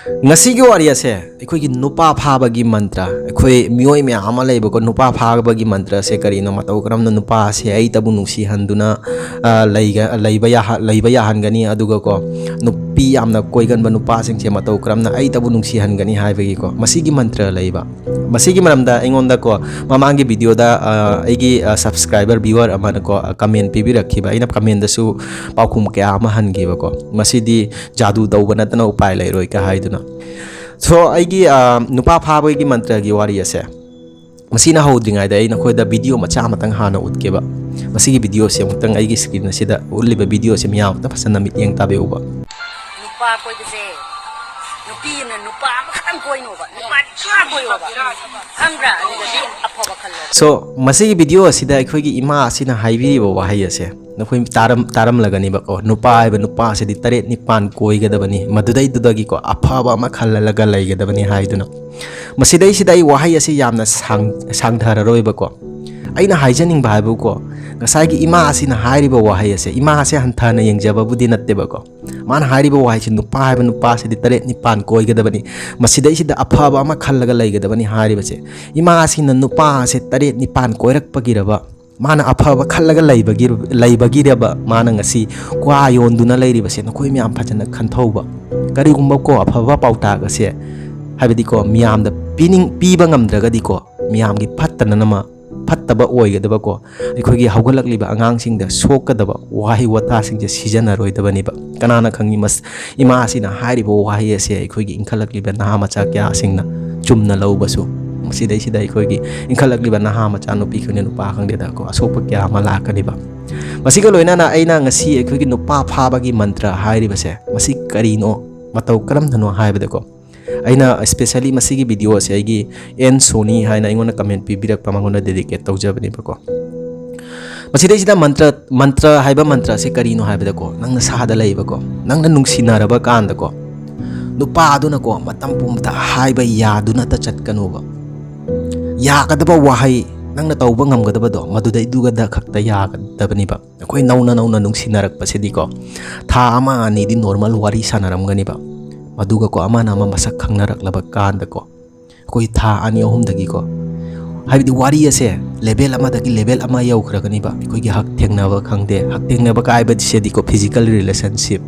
ngasi gi wari ase ekhoi gi nupa phaba gi mantra ekhoi mioi me ama leiba ko nupa phaba gi mantra se kari no matau karam no nupa se ai tabu nungsi handuna leiba ya hangani aduga ko nupi amna koigan ba nupa sing se matau karam na ai tabu nungsi hangani haiba gi ko masi gi mantra leiba masi gi maramda engonda ko mamangi video da aigi subscriber viewer amana ko comment pibi rakhiba ina comment da su paukhum kya ama hangi ba ko masi di jadu dawba natana upai leiroi ka haiduna so aigi nupa phaba gi mantra gi wari ase masina hodringai da ai nakoi da video macha matang hana utkeba masigi video se mutang aigi screen asida uliba video se miyaw ta fasana mityeng tabe uba nupa koi se nupi na nupa makatang koi no ba nupa cha koi ba hangra ni ga aphoba khallo so masigi video asida akhoi gi ima asina haibi bo wahai ase nakoi taram lagani ba ko nupa ba nupa se di tare nipan koi ga dabani madudai dudagi ko aphaba ma khallalaga lai ga dabani haiduna masidai sidai wahai ase yamna sangthara roi ba ko aina haijaning ba bu ko ngasai gi ima asina hairi ba wahai ase ima ase hanthana yengjaba budi natte ba ko man hairi ba wahai nupa ba nupa se di tare nipan koi ga dabani masidai sida aphaba ma khallaga lai ga dabani hairi ba se ima asina nupa se tare nipan koirak pagiraba mana aphaba khallaga laibagi reba mana ngasi kwa yonduna lairiba se nakoi miam phajana khanthauba karigumba ko aphaba pauta ga se habidi ko miam da piba ngamdraga di ko miam gi phattana nama phattaba oigadaba ko ikhogi haugalakliba angang singda sokadaba wahi wata singje sijana roidaba niba kanana khangi mas ima asina hairiba wahi ase ikhogi inkhalakliba naha macha kya singna chumna laubasu sidai sidai ikhogi inkhalakliba naha macha nupi khone nupa khangde da ko asopa kya mala kaniba masiga loina na aina ngasi ikhogi nupa phaba gi mantra hairiba se masi karino matau karam dhano haibada ko aina especially masigi video se aigi en sony haina ingona comment pibirak pamangona dedicate tawjabani bako masidai sida mantra haiba mantra se karino haibada ko nangna sahada laiba ko nangna nungsinaraba kanda ko nupa aduna ko matam pumta haiba yaduna ta chatkanuba yakadaba wahai nangna tawba ngamgadaba do madudai duga da khakta yakadabani ba akoi nauna nungsinarak pasidi ko tha ama ani di normal wari sanaramgani ba maduga ko amana ama masak khangnarak kanda ko koi tha ani ahum dagi ko haibidi wari ase level ama dagi level ama yaukragani ba koi gi hak thengnaba khangde hak thengnaba ka aibadi sedi ko physical relationship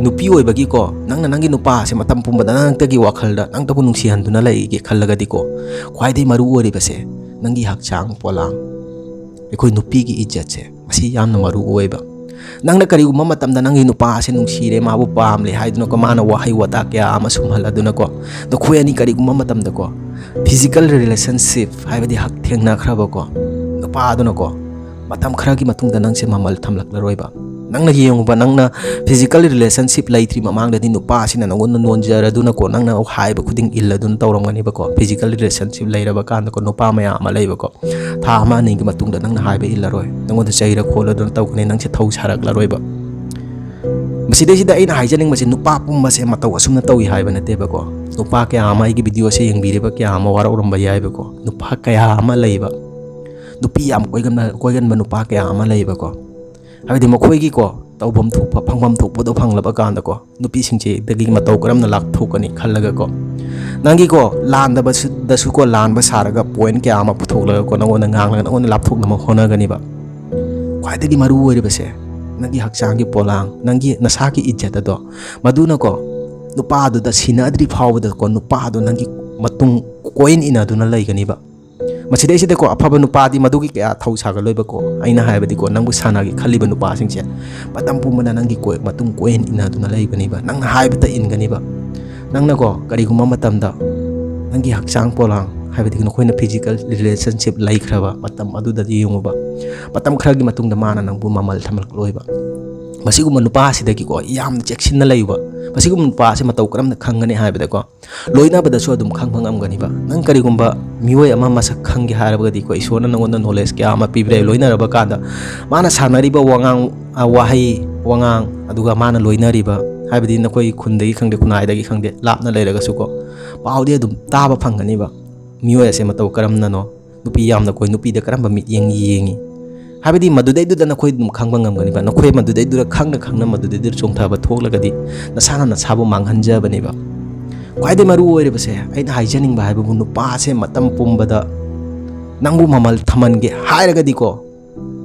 nupi oi bagi ko nangna nangi nupa se matam pumba nang tagi wakhalda nang tabu nungsi handuna lai ge khallaga di ko khwai dei maru ori base nangi hak chang polang koi nupi gi izzat se asi yamna maru oi ba nangna kariguma matamda nangi nupa ase nungsire mabu pamle haiduna ko mana wahai wata kya ama sumhaladuna ko do khoyani kariguma matamda ko physical relationship haibadi hak thengna khraba ko nupa aduna ko matam khragi matungda nangse mamal thamlakla roiba nangna yengba nangna physical relationship laitri mamangda di nupa asina nangon nonjara duna ko nangna haiba khuding illadun tawramgani ba ko physical relationship lairaba kanda ko nupa maya ama laiba ko tha ama ni gi matungda nangna haiba illaroi nangon chaira khola dun tawkani nangse thau sarak la roiba masidai sida aina haijaning masi nupa pumma se matau asumna tawi haiba nate ba ko nupa kya ama igi video se yengbireba kya ama wara uramba yai ba ko nupa kya ama laiba nupi am koigan ba nupa kya ama laiba ko habidi mokhoigi ko tawbam thukpa phangbam thukpado phanglaba kanda ko nupi singche dagi matau karamna lak thukani khallaga ko nangi ko landa ba dasu ko lanba saraga point kya ama puthokla ko nangona ngangla nangona lap thukna ma hona gani ba khwaidagi maru ori base nangi hakchangi polang nangi nasaki ijjata do maduna ko nupa du da sinadri phawda ko nupa du nangi matung coin ina duna laigani ba masidai sida ko afaba nupa di madugi kya thau saga loiba ko aina haibadi ko nangbu sanagi khaliba nupa singche patam pumana nangi ko matung coin ina duna laibani ba nang haibata ingani ba nangna ko kariguma matamda nangi hakchang polang haibadi no koina physical relationship laikhraba matam aduda di yungba patam khragi matungda mana nangbu mamal thamal loiba masiguma nupa sidagi ko yam cheksinna laiba masiguma nupa se matau karamna khangani haibada ko loina bada so dum khang phangam gani ba nang karigumba miwai ama masak khangi harabadi ko isona nangonda knowledge kya ama pibre loina raba kada mana sanari ba wangang aduga mana loina riba haibadi nakoi khundagi khangde kunai dagi khangde lapna leiraga su ko paudi dum taba phangani ba miwai ase matau karamna no nupi yamna koi nupi da karamba mit yengi habidi madudai du dana khoi dum khangba ngamgani ba nakhoi madudai du khangna madudai du chongtha ba thoklagadi nasana na sabu manghanja bani ba ख्वाइदे मरु ओइरेबसे अइना हाइजनिंग हाइबबु नुपासे मतम पुंबदा नंगबु ममल थमनगे हाइरगदि को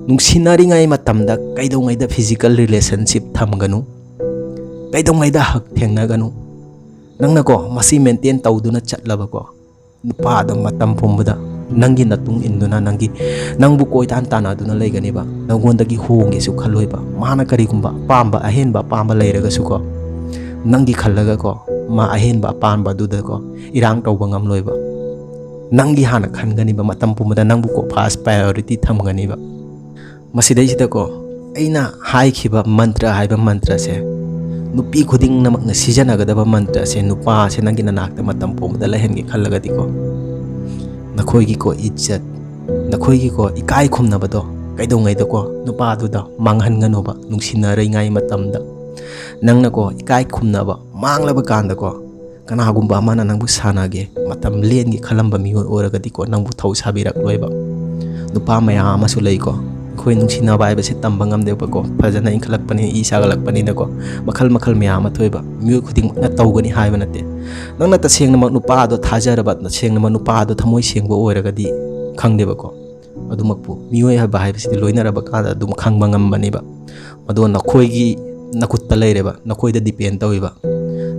नुंसिनरिङाइ मतमदा कैदौङैदा physical relationship थमगनु कैदौङैदा हक थेंनगनु नंगना को मसी maintain तौदुना चटलबा को नुपादो मतम पुंबदा नंगी नतुंग इंदुना नंगी नंगबु कोइतान तानादुना लेगनिबा नंगोंदगी होंगेसु खलोइबा माना करिगुंबा पांबा अहेनबा पांबा लेरगसु को नंगी खल्लगा को मा अहेनबा पांबा दुदा को इरांग तौबा ngamloiba नंगी हाना खनगनिबा मतम पुंबदा नंगबु को फर्स्ट प्रायोरिटी थमगनिबा मसिदैसिदा को अइना हाइखिबा मंत्र हाइबा मंत्र से नुपी खुदिंग नमकना सिजनगदबा मंत्र से नुपा से नंगी नाकता मतम पुंबदा लहेनगे खल्लगदि को नखोइगी को इज्जत नखोइगी को इकाई खुमनबदो कैदोंगैदा को नुपादुदा मांगहनगनोबा नुंसिनरैङाइ मतमदा नंगना को इकाई खुमनबा मांगलबा कांदा को कनागुंबा अमाना नंगबु सानागे मतम लेनगे खलंबा मियोय ओरगदि को नंगबु थौ साबिरक्लोइबा नुपा मया अमासु लैको खोइ नुंसिनबा हाइबसे तंबा ngamदेबा को फजना इंखलकपनि इ सागलकपनि को मखल मखल मया अमा थोइबा मियोय खुदिंग न तौगनि हाइबा नते नंगना तसेंगनमक नुपादो थाजरबा तसेंगनमक नुपादो थमोय सेंगबा ओरगदि खंगदेबा को अदुमकपु मियोय हाइबा हाइबसिदि लोइनरबा कादा दुम खंगबा ngambaniba मदो नखोइगी नकुत्ता लैरेबा नखोइदा डिपेंड तौइबा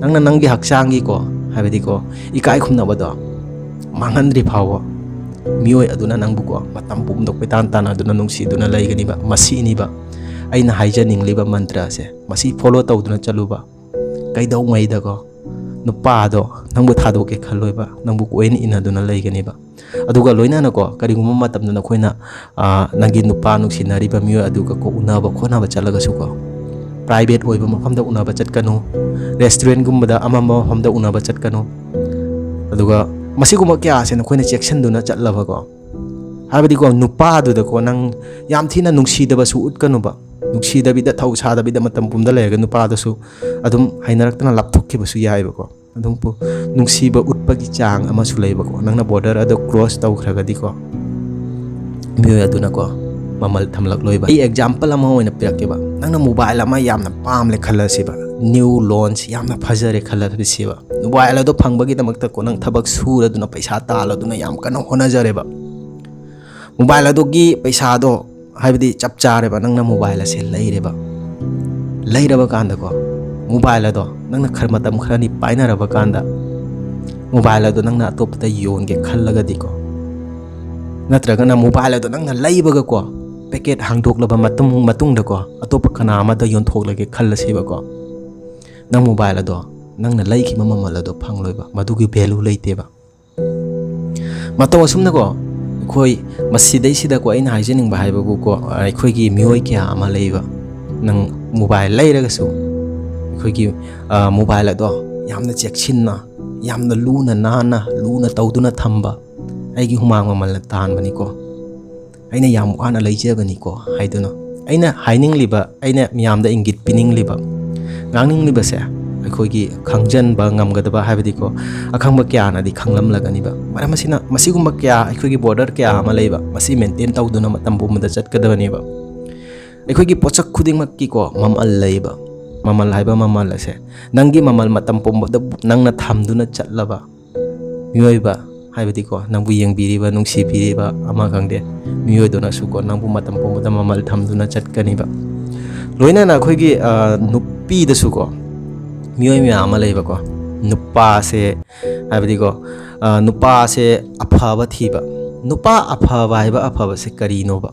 नंगना नंगी हक्चांगी को हाइबदि को इकाई खुमनबदो मांगनद्रि फावो मियोय अदुना नंगबु को मतम पुमदो पेतान ताना अदुना नुंसीदुना लैगनिबा मसीनिबा अइना हाइजनिंगलिबा मंत्र से मसी फॉलो तौदुना चलुबा कैदौङैदा को नुपादो नंगबु थादोके खल्लोइबा नंगबु कोइन इनादुना लैगनिबा अदुगा लोइनाना को करिगुम मतमना नखोइना नंगी नुपा नुंसिनरिबा मियोय अदुगा को उनाबा खोनाबा चलगसु को प्राइवेट ओइबा मफमदा उनाबा चटकनु रेस्टोरेंट गुमबदा अममा मफमदा उनाबा चटकनु अदुगा मसिगुम क्या से नखोइना चेक्सनदुना चटलबा को हाबदि को नुपादुदा को नंग याम थिना नुंसीदबसु उटकनुबा नुंसीदबिदा थौ सादबिदा मतम पुमदा लेगा नुपादसु अदुम हाइनरक्तना लापथोक्खिबसु याइबा को अदुम पु नुंसीबा उटपगी चांग अमसु लेबा को नंगना बॉर्डर अदो क्रॉस तौखरगदि को मियोय अदुना को ममल थमलक्लोइबा ई एग्जांपल अमा होइना पिरक्केबा नंगना मोबाइल अमा यामना पामले खल्लसिबा न्यू लॉन्च यामना फजरे खल्लबिसिबा मोबाइल अदो फंगबगी दमकता को नंग थबक सूरदुना पैसा तालदुना याम कन होनाजरेबा मोबाइल अदोगी पैसा दो हाइबदि चप चारेबा नंगना मोबाइल असे लैरबा कांदा को मोबाइल अदो नंगना खर मतम खरनी पाइनरबा कांदा मोबाइल अदो नंगना अतोपदा योनगे खल्लगदि को नत्रगना मोबाइल अदो नंगना लैबगा को पैकेट हांदोक्लबा मतुंगदा को अतोप खना अमदा योनथोक्लगे खल्लसिबा को नंग मोबाइल अदो नंगना लैखिबा ममल अदो फंगलोइबा मदुगी वैल्यू लैतेबा मतौ असुमना को खोई मसिदैसिदा को अइना हाइजनिंग हाइबबु को अखोइगी मियोय क्या अमा लैबा नंग मोबाइल लैरगसु अखोइगी मोबाइल अदो यामना चेक्सिनना यामना लूना नाना लूना तौदुना थंबा अइगी हुमांग ममल तानबनी को अइना याम वाना लैजबनी को हाइदुना अइना हाइनिंगलिबा अइना मियामदा इंगित पिनिंगलिबा nganninglibase अखोइगी खंगजनबा ngamgadaba हाइबदि को अखंगबा क्या नादि खंगलमलगनिबा मरमसिना मसिगुंबा क्या अखोइगी बॉर्डर क्या अमा लैबा मसि मेंटेन तौदुना मतम बुमदा चटकदबनिबा अखोइगी पोचक खुदिंगमक्की को ममल लैबा ममल हाइबा ममल असे नंगी ममल मतम पुंबदा नंगना थामदुना चटलबा मियोइबा हाइबदि को नंबु येंगबिरिबा नुंसिबिरिबा अमा खंगदे मियोइदोना सुको नंबु मतम पुंबदा ममल थामदुना चटकनिबा लोइना ना अखोइगी नुपीदसु को मियोय म्या अमा लैबा को नुपा से हाइबदि को नुपा से अफाबा थीबा नुपा अफाबा हाइबा अफाबा से करिनोबा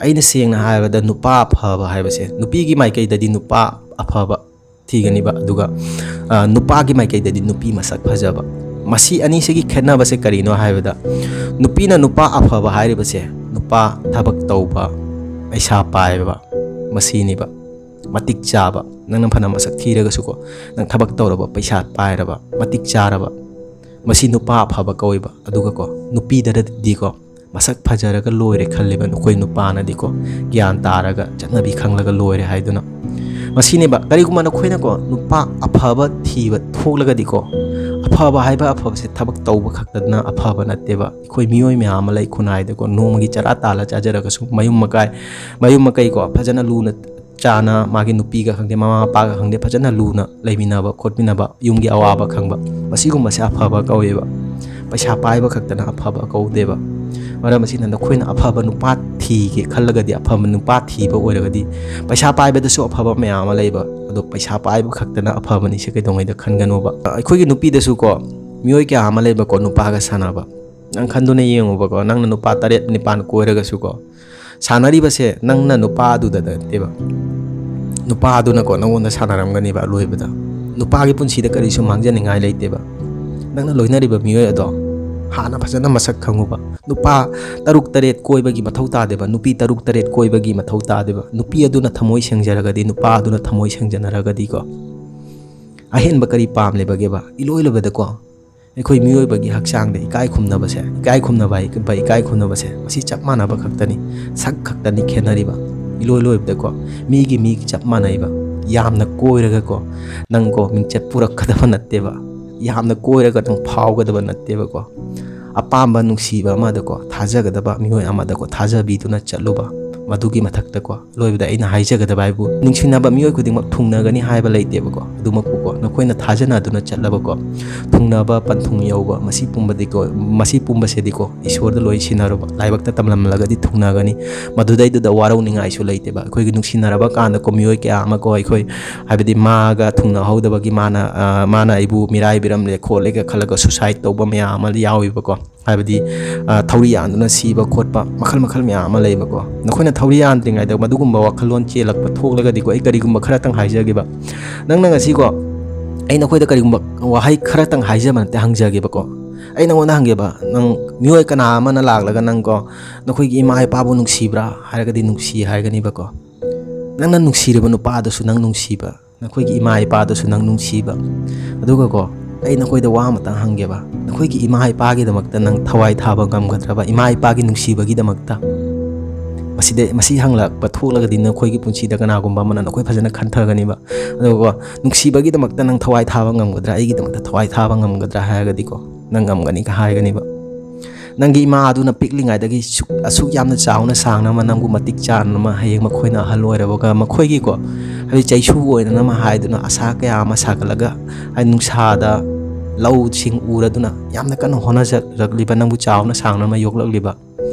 अइना सेंगना हाइबदा नुपा अफाबा हाइबसे नुपीगी माइकैददि नुपा अफाबा थीगनिबा अदुगा नुपागी माइकैददि नुपी मसक फजबा मसी अनिसिगी खेनबसे करिनो हाइबदा नुपीना नुपा अफाबा हाइरिबसे नुपा थबक तौबा पैसा पाइबा मसीनिबा मतिक चाबा नंगना फना मसक थीरगसुको नंग थबक तौरबा पैसा पाइरबा मतिक चारबा मसी नुपा अफाबा कौइबा अदुगा को नुपीदरदि को मसक फजरगा लोइरे खल्लिबा नखोइ नुपानादि को ज्ञान तारगा चनबी खंगलगा लोइरे हाइदुना मसीनेबा करिगुमा नखोइना को नुपा अफाबा थीबा थोगलगदि को अफाबा हाइबा अफाबा से थबक तौबा खक्तदना अफाबा नतेबा अखोइ मियोय म्याम लै खुनाइदा को नोमगी चरा ताला चाजरगसु मयुम मकाई को फजना लूना ꯆꯥꯅ ꯃꯥꯒꯤ ꯅꯨꯄꯤꯒ ꯈꯪꯗꯦ ꯃꯃꯥ ꯃꯄꯥꯒ ꯈꯪꯗꯦ ꯐꯖꯅ ꯂꯨꯅ ꯂꯩꯃꯤꯟꯅꯕ ꯈꯣꯠꯃꯤꯟꯅꯕ ꯌꯨꯝꯒꯤ ꯑꯋꯥꯕ ꯈꯪꯕ ꯃꯁꯤꯒꯨꯝꯕꯁꯦ ꯑꯐꯕ ꯀꯧꯋꯦꯕ ꯄꯩꯁꯥ ꯄꯥꯏꯕ ꯈꯛꯇꯅ ꯑꯐꯕ ꯀꯧꯗꯦꯕ ꯃꯔꯝ ꯑꯁꯤꯅ ꯅꯈꯣꯏꯅ ꯑꯐꯕ ꯅꯨꯄꯥ ꯊꯤꯒꯦ ꯈꯜꯂꯒꯗꯤ ꯑꯐꯕ ꯅꯨꯄꯥ ꯊꯤꯕ ꯑꯣꯏꯔꯒꯗꯤ ꯄꯩꯁꯥ ꯄꯥꯏꯕꯗꯁꯨ ꯑꯐꯕ ꯃꯌꯥꯝ ꯑꯃ ꯂꯩꯕ ꯑꯗꯣ ꯄꯩꯁꯥ ꯄꯥꯏꯕ ꯈꯛꯇꯅ ꯑꯐꯕꯅꯤ ꯁꯤ ꯀꯩꯗꯧꯉꯩꯗ ꯈꯟꯒꯅꯣꯕ ꯑꯩꯈꯣꯏꯒꯤ ꯅꯨꯄꯤꯗꯁꯨ ꯀꯣ ꯃꯤꯑꯣꯏ ꯀꯌꯥ ꯑꯃ ꯂꯩꯕꯀꯣ ꯅꯨꯄꯥꯒ ꯁꯥꯟꯅꯕ ꯅꯪ ꯈꯟꯗꯨꯅ ꯌꯦꯡꯉꯨꯕꯀꯣ ꯅꯪꯅ ꯅꯨꯄꯥ 8 9 ꯀꯣꯏꯔꯒꯁꯨ ꯀꯣ ꯁꯥꯟꯅꯔꯤꯕꯁꯦ ꯅꯪꯅ ꯅꯨꯄꯥꯗꯨꯗ ꯅꯠꯇꯦꯕ ꯅꯨꯄꯥꯗꯨꯅꯀꯣ ꯅꯪꯉꯣꯟꯗ ꯁꯥꯟꯅꯔꯝꯒꯅꯤꯕ ꯑꯂꯣꯏꯕꯗ ꯅꯨꯄꯥꯒꯤ ꯄꯨꯟꯁꯤꯗ ꯀꯔꯤꯁꯨ ꯃꯥꯡꯖꯅꯤꯡꯉꯥꯏ ꯂꯩꯇꯦꯕ ꯅꯪꯅ ꯂꯣꯏꯅꯔꯤꯕ ꯃꯤꯑꯣꯏ ꯑꯗꯣ ꯍꯥꯟꯅ ꯐꯖꯅ ꯃꯁꯛ ꯈꯪꯉꯨꯕ ꯅꯨꯄꯥ 6 8 ꯀꯣꯏꯕꯒꯤ ꯃꯊꯧ ꯇꯥꯗꯦꯕ ꯅꯨꯄꯤ 6 8 ꯀꯣꯏꯕꯒꯤ ꯃꯊꯧ ꯇꯥꯗꯦꯕ ꯅꯨꯄꯤ ꯑꯗꯨꯅ ꯊꯃꯣꯏ ꯁꯦꯡꯖꯔꯒꯗꯤ ꯅꯨꯄꯥ ꯑꯗꯨꯅ ꯊꯃꯣꯏ ꯁꯦꯡꯖꯅꯔꯒꯗꯤꯀꯣ ꯑꯍꯦꯟꯕ ꯀꯔꯤ ꯄꯥꯝꯂꯤꯕꯒꯦꯕ ꯏꯂꯣꯏꯂꯕꯗꯀꯣ ꯑꯩꯈꯣꯏ ꯃꯤꯑꯣꯏꯕꯒꯤ ꯍꯛꯆꯥꯡꯗ ꯏꯀꯥꯏ ꯈꯨꯝꯅꯕꯁꯦ ꯃꯁꯤ ꯆꯞ ꯃꯥꯟꯅꯕ ꯈꯛꯇꯅꯤ ꯁꯛ ꯈꯛꯇꯅꯤ ꯈꯦꯠꯅꯔꯤꯕ ꯏꯂꯣꯏꯕꯗꯀꯣ ꯃꯤꯒꯤ ꯆꯞ ꯃꯥꯟꯅꯩꯕ ꯌꯥꯝꯅ ꯀꯣꯏꯔꯒꯀꯣ ꯅꯪꯀꯣ ꯃꯤꯡꯆꯠ ꯄꯨꯔꯛꯀꯗꯕ ꯅꯠꯇꯦꯕ ꯌꯥꯝꯅ ꯀꯣꯏꯔꯒ ꯅꯪ ꯐꯥꯎꯒꯗꯕ ꯅꯠꯇꯦꯕꯀꯣ ꯑꯄꯥꯝꯕ ꯅꯨꯡꯁꯤꯕ ꯑꯃꯗꯀꯣ ꯊꯥꯖꯒꯗꯕ ꯃꯤꯑꯣꯏ ꯑꯃꯗꯀꯣ ꯊꯥꯖꯕꯤꯗꯨꯅ ꯆꯠꯂꯨꯕ ꯃꯗꯨꯒꯤ ꯃꯊꯛꯇꯀꯣ ꯂꯣꯏꯕꯗ ꯑꯩꯅ ꯍꯥꯏꯖꯒꯗꯕ ꯍꯥꯏꯕꯨ ꯅꯨꯡꯁꯤꯅꯕ ꯃꯤꯑꯣꯏ ꯈꯨꯗꯤꯡꯃꯛ ꯊꯨꯡꯅꯒꯅꯤ ꯍꯥꯏꯕ ꯂꯩꯇꯦꯕꯀꯣ ꯑꯗꯨꯃꯛꯄꯨꯀꯣ ꯅꯈꯣꯏꯅ ꯊꯥꯖꯅꯗꯨꯅ ꯆꯠꯂꯕꯀꯣ ꯊꯨꯡꯅꯕ ꯄꯟꯊꯨꯡ ꯌꯧꯕ ꯃꯁꯤ ꯄꯨꯝꯕꯁꯤꯗꯤꯀꯣ ꯏꯁꯣꯔꯗ ꯂꯣꯏ ꯁꯤꯟꯅꯔꯨꯕ ꯂꯥꯏꯕꯛꯇ ꯇꯝꯂꯝꯂꯒꯗꯤ ꯊꯨꯡꯅꯒꯅꯤ ꯃꯗꯨꯗꯩꯗꯨꯗ ꯋꯥꯔꯧꯅꯤꯡꯉꯥꯏꯁꯨ ꯂꯩꯇꯦꯕ ꯑꯩꯈꯣꯏꯒꯤ ꯅꯨꯡꯁꯤꯅꯔꯕ ꯀꯥꯟꯗꯀꯣ ꯃꯤꯑꯣꯏ ꯀꯌꯥ ꯑꯃꯀꯣ ꯑꯩꯈꯣꯏ ꯍꯥꯏꯕꯗꯤ ꯃꯥꯒ ꯊꯨꯡꯅꯍꯧꯗꯕꯒꯤ ꯃꯥꯅ ꯑꯩꯕꯨ ꯃꯤꯔꯥꯏꯕꯤꯔꯝꯂꯦ ꯈꯣꯠꯂꯦꯒ ꯈꯜꯂꯒ ꯁꯨꯁꯥꯏꯠ ꯇꯧꯕ ꯃꯌꯥꯝ ꯑꯃ ꯌꯥꯎꯋꯦꯕꯀꯣ ꯍꯥꯏꯕꯗꯤ ꯊꯧꯔꯤ ꯌꯥꯟꯗꯨꯅ ꯁꯤꯕ ꯈꯣꯠꯄ ꯃꯈꯜ ꯃꯌꯥꯝ ꯑꯃ ꯂꯩꯕꯀꯣ ꯅꯈꯣꯏꯅ ꯊꯧꯔꯤ ꯌꯥꯟꯗ꯭ꯔꯤꯉꯩꯗ ꯃꯗꯨꯒꯨꯝꯕ ꯋꯥꯈꯜꯂꯣꯟ ꯆꯦꯜꯂꯛꯄ ꯊꯣꯛꯂꯒꯗꯤꯀꯣ ꯑꯩ ꯀꯔꯤꯒꯨꯝꯕ ꯈꯔꯇꯪ ꯍꯥꯏꯖꯒꯦꯕ ꯅꯪꯅ ꯉꯁꯤꯀꯣ ꯑꯩ ꯅꯈꯣꯏꯗ ꯀꯔꯤꯒꯨꯝꯕ ꯋꯥꯍꯩ ꯈꯔꯇꯪ ꯍꯥꯏꯖꯕ ꯅꯠꯇꯦ ꯍꯪꯖꯒꯦꯕꯀꯣ ꯑꯩ ꯅꯉꯣꯟꯗ ꯍꯪꯒꯦꯕ ꯅꯪ ꯃꯤꯑꯣꯏ ꯀꯅꯥ ꯑꯃꯅ ꯂꯥꯛꯂꯒ ꯅꯪꯀꯣ ꯅꯈꯣꯏꯒꯤ ꯏꯃꯥ ꯏꯄꯥꯕꯨ ꯅꯨꯡꯁꯤꯕ꯭ꯔꯥ ꯍꯥꯏꯔꯒꯗꯤ ꯅꯨꯡꯁꯤ ꯍꯥꯏꯒꯅꯤꯕꯀꯣ ꯅꯪꯅ ꯅꯨꯡꯁꯤꯔꯤꯕ ꯅꯨꯄꯥꯗꯨꯁꯨ ꯅꯪ ꯅꯨꯡꯁꯤꯕ ꯅꯈꯣꯏꯒꯤ ꯏꯃꯥ ꯏꯄꯥꯗꯨꯁꯨ ꯅꯪ ꯅꯨꯡꯁꯤꯕ ꯑꯗꯨꯒꯀꯣ ꯑꯩ ꯅꯈꯣꯏꯗ ꯋꯥ ꯑꯃꯇꯪ ꯍꯪꯒꯦꯕ ꯅꯈꯣꯏꯒꯤ ꯏꯃꯥ ꯏꯄꯥꯒꯤꯗꯃꯛꯇ ꯅꯪ ꯊꯋꯥꯏ ꯊꯥꯕ ꯉꯝꯒꯗ꯭ꯔꯕ ꯏꯃꯥ ꯏꯄꯥꯒꯤ ꯅꯨꯡꯁꯤꯕꯒꯤꯗꯃꯛꯇ ꯃꯁꯤ ꯍꯪꯂꯛꯄ ꯊꯣꯛꯂꯒꯗꯤ ꯅꯈꯣꯏꯒꯤ ꯄꯨꯟꯁꯤꯗ ꯀꯅꯥꯒꯨꯝꯕ ꯑꯃꯅ ꯅꯈꯣꯏ ꯐꯖꯅ ꯈꯟꯊꯒꯅꯤꯕ ꯑꯗꯨꯒ ꯅꯨꯡꯁꯤꯕꯒꯤꯗꯃꯛꯇ ꯅꯪ ꯊꯋꯥꯏ ꯊꯥꯕ ꯉꯝꯒꯗ꯭ꯔꯥ ꯑꯩꯒꯤꯗꯃꯛꯇ ꯊꯋꯥꯏ ꯊꯥꯕ ꯉꯝꯒꯗ꯭ꯔꯥ ꯍꯥꯏꯔꯒꯗꯤꯀꯣ ꯅꯪ ꯉꯝꯒꯅꯤꯒ ꯍꯥꯏꯒꯅꯤꯕ ꯅꯪꯒꯤ ꯏꯃꯥ ꯑꯗꯨꯅ ꯄꯤꯛꯂꯤꯉꯩꯗꯒꯤ ꯑꯁꯨꯛ ꯌꯥꯝꯅ ꯆꯥꯎꯅ ꯁꯥꯡꯅ ꯅꯪꯕꯨ ꯃꯇꯤꯛ ꯆꯥꯅ ꯍꯌꯦꯡ ꯃꯈꯣꯏꯅ ꯑꯍꯜ ꯑꯣꯏꯔꯕꯒ ꯃꯈꯣꯏꯒꯤꯀꯣ ꯍꯥꯏꯕꯗꯤ ꯆꯩꯁꯨ ꯑꯣꯏꯅꯅ ꯍꯥꯏꯗꯨꯅ ꯑꯁꯥ ꯀꯌꯥ ꯑꯃ ꯁꯥꯒꯠꯂꯒ ꯅꯨꯡꯁꯥꯗ ꯂꯧꯁꯤꯡ ꯎꯔꯗꯨꯅ ꯌꯥꯝꯅ ꯀꯟꯅ ꯍꯣꯠꯅꯖꯔꯛꯂꯤꯕ ꯅꯪꯕꯨ ꯆꯥꯎꯅ ꯁꯥꯡꯅ ꯌꯣꯛꯂꯛꯂꯤꯕ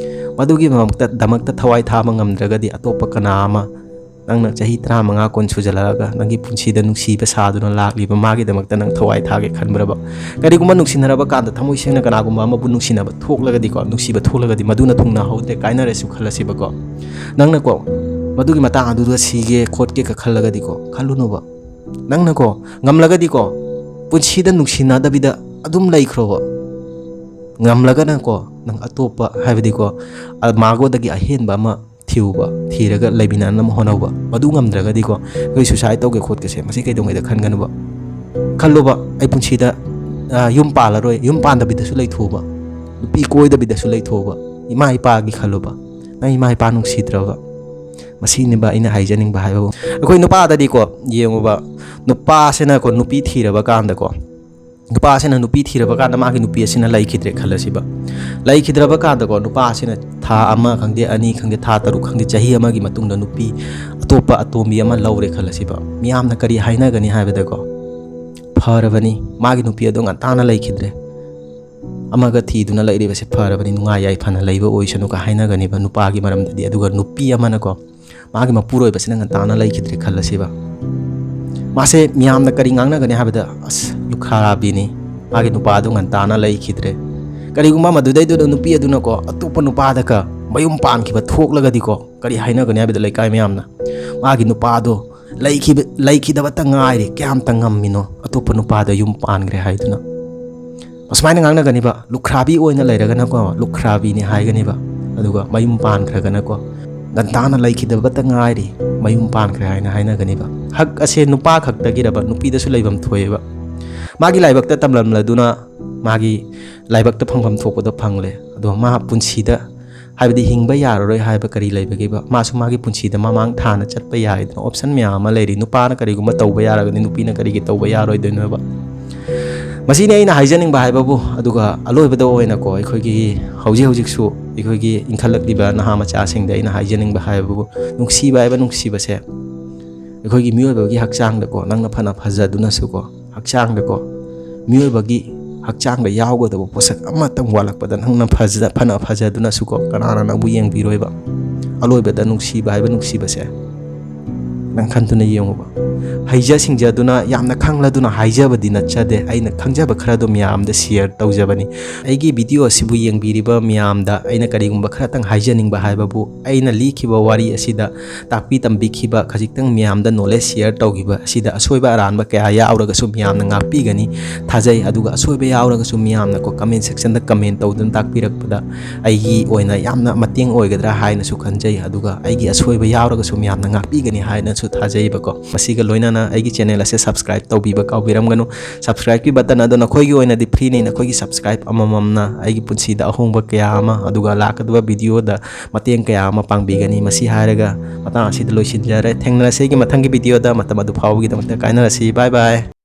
ꯃꯗꯨꯒꯤ ꯗꯃꯛꯇ ꯊꯋꯥꯏ ꯊꯥꯕ ꯉꯝꯗ꯭ꯔꯒꯗꯤ ꯑꯇꯣꯞꯄ ꯀꯅꯥ ꯑꯃ ꯅꯪꯅ ꯆꯍꯤ 15 10 ꯁꯨꯖꯜꯂꯛꯑꯒ ꯅꯪꯒꯤ ꯄꯨꯟꯁꯤꯗ ꯅꯨꯡꯁꯤꯕ ꯁꯥꯗꯨꯅ ꯂꯥꯛꯂꯤꯕ ꯃꯥꯒꯤꯗꯃꯛꯇ ꯅꯪ ꯊꯋꯥꯏ ꯊꯥꯒꯦ ꯈꯟꯕ꯭ꯔꯕ ꯀꯔꯤꯒꯨꯝꯕ ꯅꯨꯡꯁꯤꯅꯔꯕ ꯀꯥꯟꯗ ꯊꯃꯣꯏ ꯁꯦꯡꯅ ꯀꯅꯥꯒꯨꯝꯕ ꯑꯃꯕꯨ ꯅꯨꯡꯁꯤꯅꯕ ꯊꯣꯛꯂꯒꯗꯤꯀꯣ ꯅꯨꯡꯁꯤꯕ ꯊꯣꯛꯂꯒꯗꯤ ꯃꯗꯨꯅ ꯊꯨꯡꯅꯍꯧꯗ꯭ꯔꯦ ꯀꯥꯏꯅꯔꯁꯨ ꯈꯜꯂꯁꯤꯕꯀꯣ ꯅꯪꯅꯀꯣ ꯃꯗꯨꯒꯤ ꯃꯇꯥꯡ ꯑꯗꯨꯗ ꯁꯤꯒꯦ ꯈꯣꯠꯀꯦꯒ ꯈꯜꯂꯒꯗꯤꯀꯣ ꯈꯜꯂꯨꯅꯨꯕ ꯅꯪꯅꯀꯣ ꯉꯝꯂꯒꯗꯤꯀꯣ ꯄꯨꯟꯁꯤꯗ ꯅꯨꯡꯁꯤꯅꯗꯕꯤꯗ ꯑꯗꯨꯝ ꯂꯩꯈ꯭ꯔꯣꯕ ꯉꯝꯂꯒꯅꯀꯣ ꯅꯪ ꯑꯇꯣꯞꯄ ꯍꯥꯏꯕꯗꯤꯀꯣ ꯃꯥꯒꯣꯗꯒꯤ ꯑꯍꯦꯟꯕ ꯑꯃ ꯊꯤꯔꯒ ꯂꯩꯃꯤꯟꯅꯅꯕ ꯍꯣꯠꯅꯧꯕ ꯃꯗꯨ ꯉꯝꯗ꯭ꯔꯒꯗꯤꯀꯣ ꯑꯩꯈꯣꯏ ꯁꯨꯁꯥꯏꯠ ꯇꯧꯒꯦ ꯈꯣꯠꯀꯦꯁꯦ ꯃꯁꯤ ꯀꯩꯗꯧꯉꯩꯗ ꯈꯟꯒꯅꯨꯕ ꯈꯜꯂꯨꯕ ꯑꯩ ꯄꯨꯟꯁꯤꯗ ꯌꯨꯝ ꯄꯥꯜꯂꯔꯣꯏ ꯌꯨꯝ ꯄꯥꯟꯗꯕꯤꯗꯁꯨ ꯂꯩꯊꯣꯛꯎꯕ ꯅꯨꯄꯤ ꯀꯣꯏꯗꯕꯤꯗꯁꯨ ꯂꯩꯊꯣꯛꯎꯕ ꯏꯃꯥ ꯏꯄꯥꯒꯤ ꯈꯜꯂꯨꯕ ꯅꯪ ꯏꯃꯥ ꯏꯄꯥ ꯅꯨꯡꯁꯤꯗ꯭ꯔꯕ ꯃꯁꯤꯅꯦꯕ ꯑꯩꯅ ꯍꯥꯏꯖꯅꯤꯡꯕ ꯍꯥꯏꯕꯕꯨ ꯑꯩꯈꯣꯏ ꯅꯨꯄꯥꯗꯗꯤꯀꯣ ꯌꯦꯡꯉꯨꯕ ꯅꯨꯄꯥꯁꯤꯅꯀꯣ ꯅꯨꯄꯤ ꯊꯤꯔꯕ ꯀꯥꯟꯗꯀꯣ ꯅꯨꯄꯥꯁꯤꯅ ꯅꯨꯄꯤ ꯊꯤꯔꯕ ꯀꯥꯟꯗ ꯃꯥꯒꯤ ꯅꯨꯄꯤ ꯑꯁꯤꯅ ꯂꯩꯈꯤꯗ꯭ꯔꯦ ꯈꯜꯂꯁꯤꯕ ꯂꯩꯈꯤꯗ꯭ꯔꯕ ꯀꯥꯟꯗꯀꯣ ꯅꯨꯄꯥ ꯑꯁꯤꯅ ꯊꯥ 1 ꯈꯪꯗꯦ 2 ꯈꯪꯗꯦ ꯊꯥ 6 ꯈꯪꯗꯦ ꯆꯍꯤ ꯑꯃꯒꯤ ꯃꯇꯨꯡꯗ ꯅꯨꯄꯤ ꯑꯇꯣꯞꯄ ꯑꯇꯣꯝꯕꯤ ꯑꯃ ꯂꯧꯔꯦ ꯈꯜꯂꯁꯤꯕ ꯃꯤꯌꯥꯝꯅ ꯀꯔꯤ ꯍꯥꯏꯅꯒꯅꯤ ꯍꯥꯏꯕꯗꯀꯣ ꯐꯔꯕꯅꯤ ꯃꯥꯒꯤ ꯅꯨꯄꯤ ꯑꯗꯣ ꯉꯟꯇꯥꯅ ꯂꯩꯈꯤꯗ꯭ꯔꯦ ꯑꯃꯒ ꯊꯤꯗꯨꯅ ꯂꯩꯔꯤꯕꯁꯦ ꯐꯔꯕꯅꯤ ꯅꯨꯡꯉꯥꯏ ꯌꯥꯏꯐꯅ ꯂꯩꯕ ꯑꯣꯏꯁꯅꯨꯒ ꯍꯥꯏꯅꯒꯅꯤꯕ ꯅꯨꯄꯥꯒꯤ ꯃꯔꯝꯗꯗꯤ ꯑꯗꯨꯒ ꯅꯨꯄꯤ ꯑꯃꯅꯀꯣ ꯃꯥꯒꯤ ꯃꯄꯨꯔꯣꯏꯕꯁꯤꯅ ꯉꯟꯇꯥꯅ ꯂꯩꯈꯤꯗ꯭ꯔꯦ ꯈꯜꯂꯁꯤꯕ ꯃꯥꯁꯦ ꯃꯤꯌꯥꯝꯅ ꯀꯔꯤ ꯉꯥꯡꯅꯒꯅꯤ ꯍꯥꯏꯕꯗ ꯑꯁ ꯂꯨꯈ꯭ꯔꯥꯕꯤꯅꯤ ꯃꯥꯒꯤ ꯅꯨꯄꯥꯗꯣ ꯉꯟꯇꯥꯅ ꯂꯩꯈꯤꯗ꯭ꯔꯦ ꯀꯔꯤꯒꯨꯝꯕ ꯃꯗꯨꯗꯩꯗꯨꯗ ꯅꯨꯄꯤ ꯑꯗꯨꯅꯀꯣ ꯑꯇꯣꯞꯄ ꯅꯨꯄꯥꯗꯒ ꯃꯌꯨꯝ ꯄꯥꯟꯈꯤꯕ ꯊꯣꯛꯂꯒꯗꯤꯀꯣ ꯀꯔꯤ ꯍꯥꯏꯅꯒꯅꯤ ꯍꯥꯏꯕꯗ ꯂꯩꯀꯥꯏ ꯃꯌꯥꯝꯅ ꯃꯥꯒꯤ ꯅꯨꯄꯥꯗꯣ ꯂꯩꯈꯤꯗꯕꯇ ꯉꯥꯏꯔꯤ ꯀꯌꯥꯝꯇ ꯉꯝꯃꯤꯅꯣ ꯑꯇꯣꯞꯄ ꯅꯨꯄꯥꯗ ꯌꯨꯝ ꯄꯥꯟꯈ꯭ꯔꯦ ꯍꯥꯏꯗꯨꯅ ꯑꯁꯨꯃꯥꯏꯅ ꯉꯥꯡꯅꯒꯅꯤꯕ ꯂꯨꯈ꯭ꯔꯥꯕꯤ ꯑꯣꯏꯅ ꯂꯩꯔꯒꯅꯀꯣ ꯂꯨꯈ꯭ꯔꯥꯕꯤꯅꯤ ꯍꯥꯏꯒꯅꯤꯕ ꯑꯗꯨꯒ ꯃꯌꯨꯝ ꯄꯥꯟꯈ꯭ꯔꯒꯅꯀꯣ ꯉꯟꯇꯥꯅ ꯂꯩꯈꯤꯗꯕꯇ ꯉꯥꯏꯔꯤ ꯃꯌꯨꯝ ꯄꯥꯟꯈ꯭ꯔꯦ ꯍꯥꯏꯅ ꯍꯥꯏꯅꯒꯅꯤꯕ ꯍꯛ ꯑꯁꯦ ꯅꯨꯄꯥ ꯈꯛꯇꯒꯤꯔꯕ ꯅꯨꯄꯤꯗꯁꯨ ꯂꯩꯐꯝ ꯊꯣꯛꯑꯦꯕ ꯃꯥꯒꯤ ꯂꯥꯏꯕꯛꯇ ꯇꯝꯂꯝꯂꯗꯨꯅ ꯃꯥꯒꯤ ꯂꯥꯏꯕꯛꯇ ꯐꯪꯐꯝ ꯊꯣꯛꯄꯗꯣ ꯐꯪꯂꯦ ꯑꯗꯣ ꯃꯥ ꯄꯨꯟꯁꯤꯗ ꯍꯥꯏꯕꯗꯤ ꯍꯤꯡꯕ ꯌꯥꯔꯔꯣꯏ ꯍꯥꯏꯕ ꯀꯔꯤ ꯂꯩꯕꯒꯦꯕ ꯃꯥꯁꯨ ꯃꯥꯒꯤ ꯄꯨꯟꯁꯤꯗ ꯃꯃꯥꯡ ꯊꯥꯅ ꯆꯠꯄ ꯌꯥꯏꯗꯅ ꯑꯣꯞꯁꯟ ꯃꯌꯥꯝ ꯑꯃ ꯂꯩꯔꯤ ꯅꯨꯄꯥꯅ ꯀꯔꯤꯒꯨꯝꯕ ꯇꯧꯕ ꯌꯥꯔꯒꯗꯤ ꯅꯨꯄꯤꯅ ꯀꯔꯤꯒꯤ ꯇꯧꯕ ꯌꯥꯔꯣꯏꯗꯣꯏꯅꯣꯕ ꯃꯁꯤꯅꯤ ꯑꯩꯅ ꯍꯥꯏꯖꯅꯤꯡꯕ ꯍꯥꯏꯕꯕꯨ ꯑꯗꯨꯒ ꯑꯂꯣꯏꯕꯗ ꯑꯣꯏꯅꯀꯣ ꯑꯩꯈꯣꯏꯒꯤ ꯍꯧꯖꯤꯛꯁꯨ ꯑꯩꯈꯣꯏꯒꯤ ꯏꯟꯈꯠꯂꯛꯂꯤꯕ ꯅꯍꯥ ꯃꯆꯥꯁꯤꯡꯗ ꯑꯩꯅ ꯍꯥꯏꯖꯅꯤꯡꯕ ꯍꯥꯏꯕꯕꯨ ꯅꯨꯡꯁꯤꯕ ꯍꯥꯏꯕ ꯅꯨꯡꯁꯤꯕꯁꯦ ꯑꯩꯈꯣꯏꯒꯤ ꯃꯤꯑꯣꯏꯕꯒꯤ ꯍꯛꯆꯥꯡꯗꯀꯣ ꯅꯪꯅ ꯐꯅ ꯐꯖꯗꯨꯅꯁꯨꯀꯣ ꯍꯛꯆꯥꯡꯗꯀꯣ ꯃꯤꯑꯣꯏꯕꯒꯤ ꯍꯛꯆꯥꯡꯗ ꯌꯥꯎꯒꯗꯕ ꯄꯣꯠꯁꯛ ꯑꯃꯇꯪ ꯋꯥꯠꯂꯛꯄꯗ ꯅꯪꯅ ꯐꯅ ꯐꯖꯗꯨꯅꯁꯨꯀꯣ ꯀꯅꯥꯅ ꯅꯪꯕꯨ ꯌꯦꯡꯕꯤꯔꯣꯏꯕ ꯑꯂꯣꯏꯕꯗ ꯅꯨꯡꯁꯤꯕ ꯍꯥꯏꯕ ꯅꯨꯡꯁꯤꯕꯁꯦ ꯅꯪ ꯈꯟꯗꯨꯅ ꯌꯦꯡꯉꯨꯕ ꯍꯩꯖ ꯁꯤꯡꯖꯗꯨꯅ ꯌꯥꯝꯅ ꯈꯪꯂꯗꯨꯅ ꯍꯥꯏꯖꯕꯗꯤ ꯅꯠꯆꯗꯦ ꯑꯩꯅ ꯈꯪꯖꯕ ꯈꯔꯗꯣ ꯃꯌꯥꯝꯗ ꯁꯤꯌꯔ ꯇꯧꯖꯕꯅꯤ ꯑꯩꯒꯤ ꯚꯤꯗꯤꯑꯣ ꯑꯁꯤꯕꯨ ꯌꯦꯡꯕꯤꯔꯤꯕ ꯃꯌꯥꯝꯗ ꯑꯩꯅ ꯀꯔꯤꯒꯨꯝꯕ ꯈꯔꯇꯪ ꯍꯥꯏꯖꯅꯤꯡꯕ ꯍꯥꯏꯕꯕꯨ ꯑꯩꯅ ꯂꯤꯈꯤꯕ ꯋꯥꯔꯤ ꯑꯁꯤꯗ ꯇꯥꯛꯄꯤ ꯇꯝꯕꯤꯈꯤꯕ ꯈꯖꯤꯛꯇꯪ ꯃꯌꯥꯝꯗ ꯅꯣꯂꯦꯖ ꯁꯤꯌꯔ ꯇꯧꯈꯤꯕ ꯑꯁꯤꯗ ꯑꯁꯣꯏꯕ ꯑꯔꯥꯟꯕ ꯀꯌꯥ ꯌꯥꯎꯔꯒꯁꯨ ꯃꯌꯥꯝꯅ ꯉꯥꯛꯄꯤꯒꯅꯤ ꯊꯥꯖꯩ ꯑꯗꯨꯒ ꯑꯁꯣꯏꯕ ꯌꯥꯎꯔꯒꯁꯨ ꯃꯌꯥꯝꯅꯀꯣ ꯀꯃꯦꯟ ꯁꯦꯛꯁꯟꯗ ꯀꯃꯦꯟ ꯇꯧꯗꯨꯅ ꯇꯥꯛꯄꯤꯔꯛꯄꯗ ꯑꯩꯒꯤ ꯑꯣꯏꯅ ꯌꯥꯝꯅ ꯃꯇꯦꯡ ꯑꯣꯏꯒꯗ꯭ꯔꯥ ꯍꯥꯏꯅꯁꯨ ꯈꯟꯖꯩ ꯑꯗꯨꯒ ꯑꯩꯒꯤ ꯑꯁꯣꯏꯕ ꯌꯥꯎꯔꯒꯁꯨ ꯃꯌꯥꯝꯅ ꯉꯥꯛꯄꯤꯒꯅꯤ ꯍꯥꯏꯅꯁꯨ ꯊꯥꯖꯩꯕꯀꯣ ꯃꯁꯤꯒ ꯂꯣꯏꯅꯅ ꯑꯩꯒꯤ ꯆꯦꯅꯦꯜ ꯑꯁꯦ ꯁꯕꯁꯀ꯭ꯔꯥꯏꯕ ꯇꯧꯕꯤꯕ ꯀꯥꯎꯕꯤꯔꯝꯒꯅꯨ ꯁꯕꯁꯀ꯭ꯔꯥꯏꯕꯀꯤ ꯕꯇꯟ ꯑꯗꯣ ꯅꯈꯣꯏꯒꯤ ꯑꯣꯏꯅꯗꯤ ꯐ꯭ꯔꯤꯅꯤ ꯅꯈꯣꯏꯒꯤ ꯁꯕꯁꯀ꯭ꯔꯥꯏꯕ ꯑꯃꯃꯝꯅ ꯑꯩꯒꯤ ꯄꯨꯟꯁꯤꯗ ꯑꯍꯣꯡꯕ ꯀꯌꯥ ꯑꯃ ꯑꯗꯨꯒ ꯂꯥꯛꯀꯗꯕ ꯚꯤꯗꯤꯑꯣꯗ ꯃꯇꯦꯡ ꯀꯌꯥ ꯑꯃ ꯄꯥꯡꯕꯤꯒꯅꯤ ꯃꯁꯤ ꯍꯥꯏꯔꯒ ꯃꯇꯥꯡ ꯑꯁꯤꯗ ꯂꯣꯏꯁꯤꯟꯖꯔꯦ ꯊꯦꯡꯅꯔꯁꯤ ꯑꯩꯒꯤ ꯃꯊꯪꯒꯤ ꯚꯤꯗꯤꯑꯣꯗ ꯃꯇꯝ ꯑꯗꯨ ꯐꯥꯎꯕꯒꯤꯗꯃꯛꯇ ꯀꯥꯏꯅꯔꯁꯤ ꯕꯥꯏ ꯕꯥꯏ